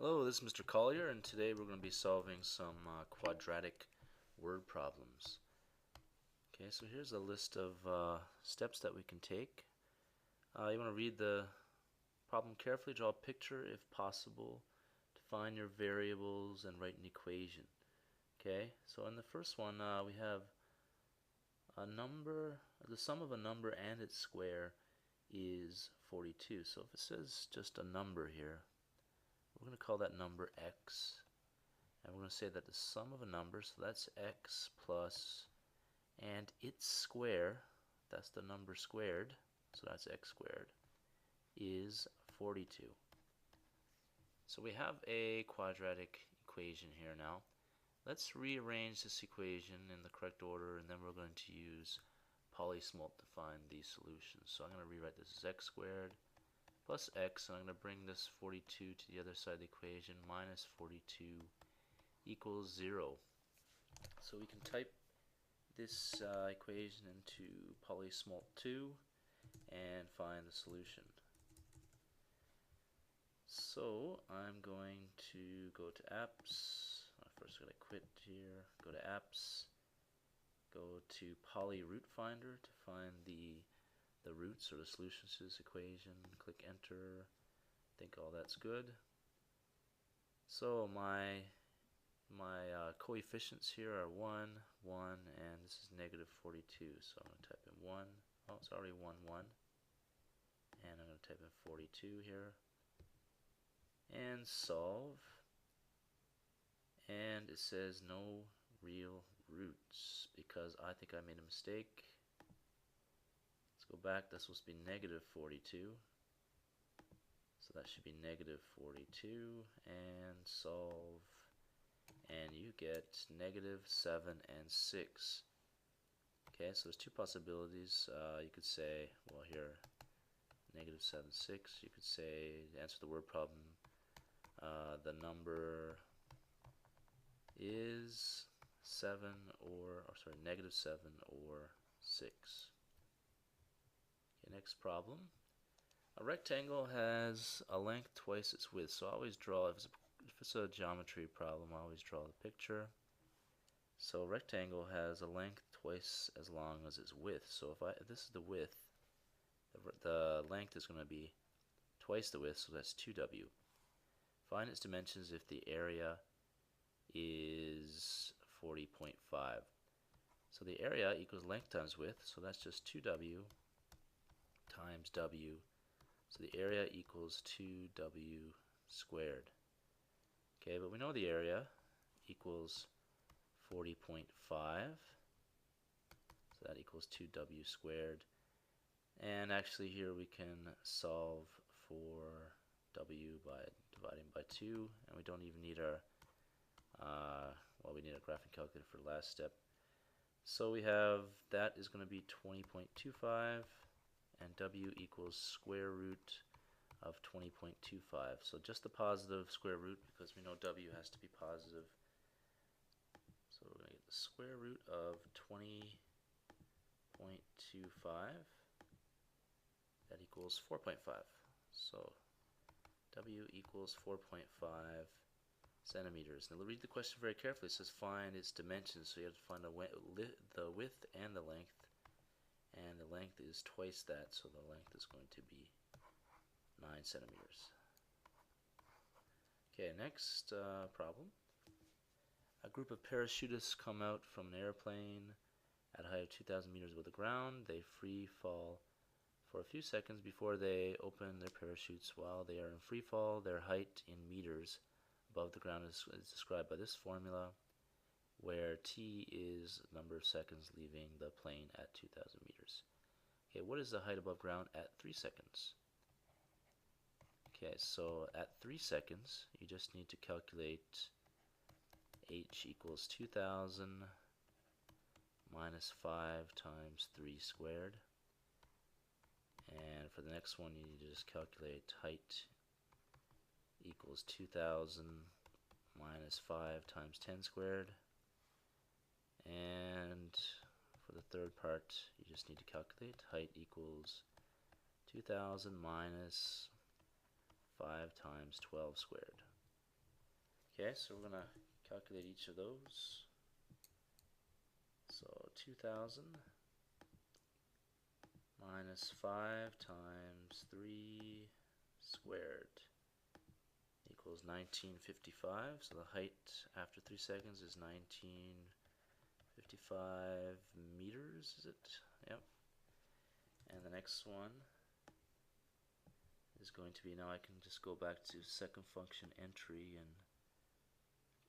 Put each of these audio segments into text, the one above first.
Hello, this is Mr. Collier, and today we're going to be solving some quadratic word problems. Okay, so here's a list of steps that we can take. You want to read the problem carefully, draw a picture if possible, define your variables, and write an equation. Okay, so in the first one we have a number, the sum of a number and its square is 42. So if it says just a number here, we're going to call that number x. And we're going to say that the sum of a number, so that's x plus, and its square, that's the number squared, so that's x squared, is 42. So we have a quadratic equation here now. Let's rearrange this equation in the correct order, and then we're going to use polysmalt to find these solutions. So I'm going to rewrite this as x squared plus x, and I'm going to bring this 42 to the other side of the equation, minus 42 equals 0. So we can type this equation into polysmalt 2 and find the solution. So I'm going to go to apps. First I'm going to quit here, go to apps, go to poly root finder to find the roots or the solutions to this equation, click enter, think all that's good. So my coefficients here are 1, 1, and this is negative 42. So I'm going to type in 1. Oh, it's already 1, 1. And I'm going to type in 42 here. And solve. And it says no real roots because I think I made a mistake. Let's go back. That's supposed to be negative 42. So that should be negative 42. And solve. And you get negative 7 and 6. Okay, so there's two possibilities. You could say, well here, negative 7, 6. You could say, to answer the word problem, the number is 7 or sorry, negative 7 or 6. Okay, next problem. A rectangle has a length twice its width, so I always draw, if it's a geometry problem, I always draw the picture. So a rectangle has a length twice as long as its width. So if this is the width, the length is going to be twice the width, so that's 2w. Find its dimensions if the area is 40.5. So the area equals length times width, so that's just 2w times w. So the area equals 2w squared. Okay, but we know the area equals 40.5. So that equals 2w squared. And actually here we can solve for w by dividing by 2. And we don't even need our, we need a graphing calculator for the last step. So we have, that is going to be 20.25. And w equals square root of 20.25. So just the positive square root because we know w has to be positive. So we're going to get the square root of 20.25. That equals 4.5. So w equals 4.5 centimeters. Now read the question very carefully. It says find its dimensions. So you have to find the width and the length. And the length is twice that, so the length is going to be 9 centimeters. Okay, next problem. A group of parachutists come out from an airplane at a height of 2,000 meters above the ground. They free fall for a few seconds before they open their parachutes. While they are in free fall, their height in meters above the ground is described by this formula, where t is the number of seconds leaving the plane at 2,000 meters. Okay, what is the height above ground at 3 seconds? Okay, so at 3 seconds, you just need to calculate h equals 2,000 minus 5 times 3 squared. And for the next one, you need to just calculate height equals 2,000 minus 5 times 10 squared. And for the third part, you just need to calculate height equals 2,000 minus 5 times 12 squared. Okay, so we're going to calculate each of those. So 2,000 minus 5 times 3 squared equals 1955. So the height after 3 seconds is 1955 meters, is it? Yep. And the next one is going to be, now I can just go back to second function entry and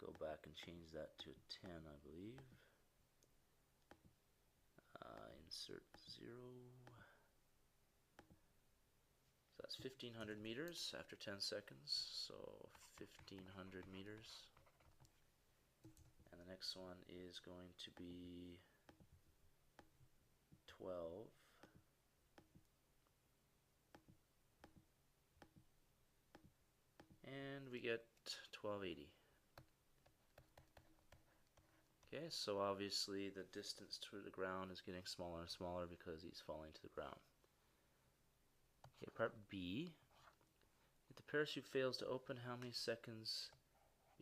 go back and change that to a 10, I believe. Insert 0. So that's 1,500 meters after 10 seconds. So 1,500 meters. And the next one is going to be 12. And we get 1280. Okay, so obviously the distance to the ground is getting smaller and smaller because he's falling to the ground. Okay, part B. If the parachute fails to open, how many seconds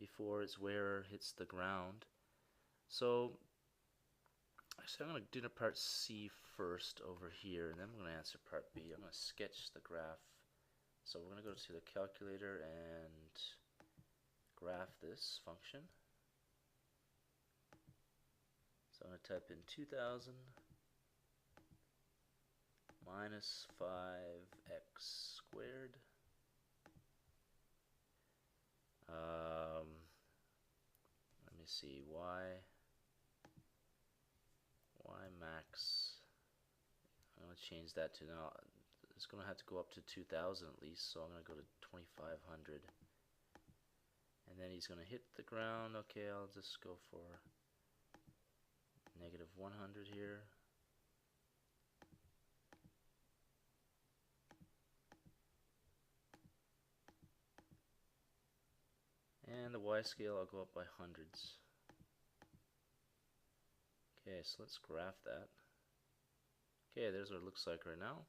before its wearer hits the ground? So, actually I'm going to do the part C first over here, and then I'm going to answer part B. I'm going to sketch the graph. So we're going to go to the calculator and graph this function. So I'm going to type in 2,000 minus 5x squared. Let me see, y max. I'm going to change that to, now it's going to have to go up to 2,000 at least, so I'm going to go to 2,500. And then he's going to hit the ground. Okay, I'll just go for negative 100 here. And the y scale, I'll go up by hundreds. Okay, so let's graph that. Okay, there's what it looks like right now.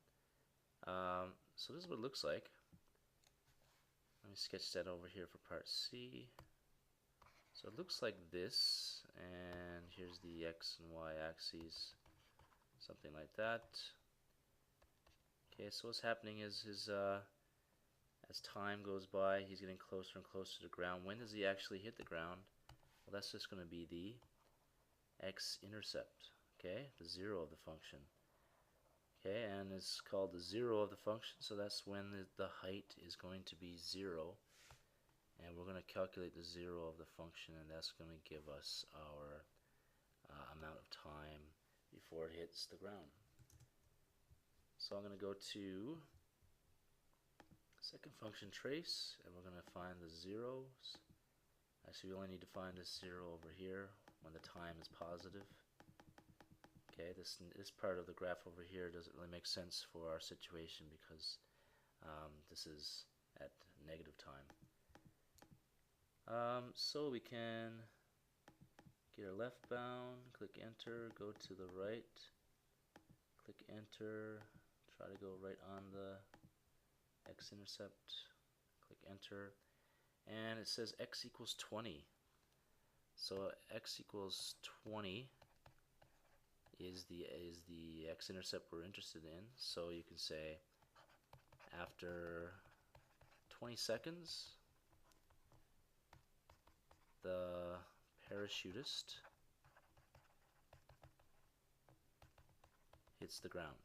So this is what it looks like. Let me sketch that over here for part C. So it looks like this, and here's the x and y axes, something like that. Okay, so what's happening is as time goes by, he's getting closer and closer to the ground. When does he actually hit the ground? Well, that's just going to be the x-intercept, okay, the 0 of the function. Okay, and it's called the 0 of the function, so that's when the height is going to be 0. And we're going to calculate the 0 of the function, and that's going to give us our amount of time before it hits the ground. So I'm going to go to second function trace, and we're going to find the zeros. Actually, we only need to find this 0 over here when the time is positive. Okay, this part of the graph over here doesn't really make sense for our situation because this is at negative time. So we can get our left bound, click enter, go to the right, click enter, try to go right on the x-intercept, click enter, and it says x equals 20. So x equals 20 is the x-intercept we're interested in. So you can say after 20 seconds the parachutist hits the ground.